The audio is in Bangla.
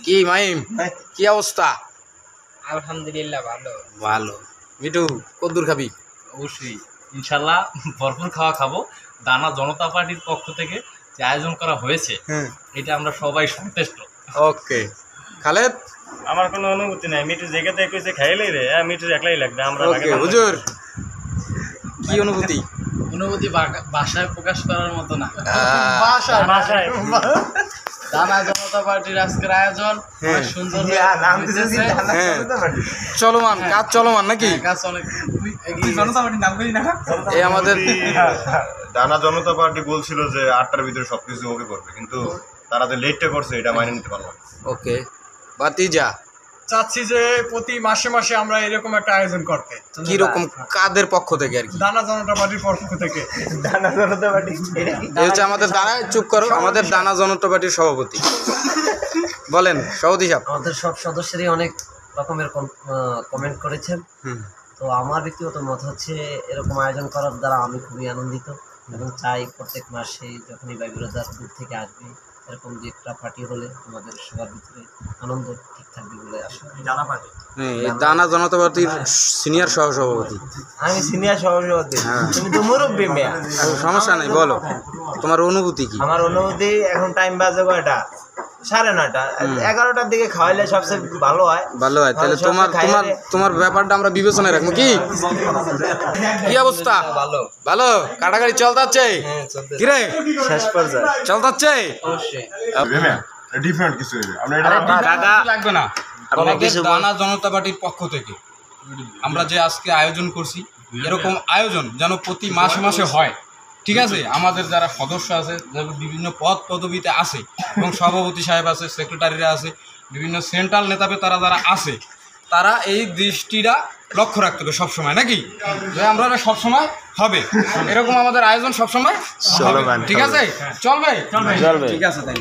কি মাইম কি অবস্থা? আলহামদুলিল্লাহ ভালো। ভালো। মিঠু কদ্দুর খাবি? অবশ্যই ইনশাল্লাহ ভরপুর খাওয়া খাবো। দানা জনতা পার্টির পক্ষ থেকে যে আয়োজন করা হয়েছে এটা আমরা সবাই সন্তুষ্ট। ওকে খালেদ? আমার কোনো অনুভূতি নাই, মিঠু জায়গাতে কইছে খাইলেই রে, মিঠুর একলাই লাগবে। আমরা ওকে হুজুর কি অনুভূতি? অনুভূতি ভাষায় প্রকাশ করার মতো না। বাসায় দানা জনতা পার্টির আজকের আয়োজন অনেক সুন্দর চলমান কাজ চলমান নাকি? কাজ অনেক জনতা পার্টির নাম করি না। এই আমাদের দানা জনতা পার্টি বলছিল যে 8টার ভিতরে সবকিছু ওকে করবে, কিন্তু তারা যে লেটটা করছে এটা মাইনে নিতে পারলো না। ওকে বাতিজা চাচ্ছি যে প্রতি মাসে মাসে আমরা এরকম একটা আয়োজন করতে। কি রকম কাদের পক্ষ থেকে আর কি? দানা জনতা পার্টির পক্ষ থেকে। দানা জনতা পার্টি এই হচ্ছে আমাদের দানা, চুপ করো, আমাদের দানা জনতা পার্টির সভাপতি বলেন। সভাপতি সাহেব, আমাদের সব সদস্যরই অনেক রকমের কমেন্ট করেছেন। তো আমার ব্যক্তিগত মত হচ্ছে এরকম আয়োজন করার দ্বারা আমি খুবই আনন্দিত এবং চাই প্রত্যেক মাসে যখনই ভাই বিরোধার দূর থেকে আসবে এরকম যে একটা পার্টি হলে আমাদের সবার ভিতরে আনন্দ ঠিক থাকবে বলে আশা করি। দানা জনতা পার্টির সিনিয়র সহসভাপতি। আমি সিনিয়র সভাপতি, তুমি তো মুরব্বী মেয়া। সমস্যা নেই, বলো তোমার অনুভূতি কি? আমার অনুভূতি, এখন টাইম বাজে কয়টা? 9:30। 11টার দিকে খাওয়াইলে সবচেয়ে ভালো হয়। ভালো হয়। তাহলে তোমার তোমার তোমার ব্যাপারটা আমরা বিবেচনায় রাখবো। কি কি অবস্থা? ভালো ভালো। কাটাকাটি চলতাচ্ছে কিরে? শেষ পর্যায়ে চলতাচ্ছে অবশ্যই। ডিফারেন্ট কিছু লাগবে না। আমাদের দানা জনতা পার্টির পক্ষ থেকে আমরা যে আজকে আয়োজন করছি, এরকম আয়োজন যেন প্রতি মাসে মাসে হয়। ঠিক আছে? আমাদের যারা সদস্য আছে, যারা বিভিন্ন পদ পদবিতে আছে এবং সভাপতি সাহেব আছে, সেক্রেটারিরা আছে, বিভিন্ন সেন্ট্রাল নেতাবে তারা যারা আছে, তারা এই দৃষ্টিটা লক্ষ্য রাখতে হবে সবসময়, নাকি যে আমরা সবসময় হবে এরকম আমাদের আয়োজন সবসময়। ঠিক আছে? চলবে? ঠিক আছে তাই।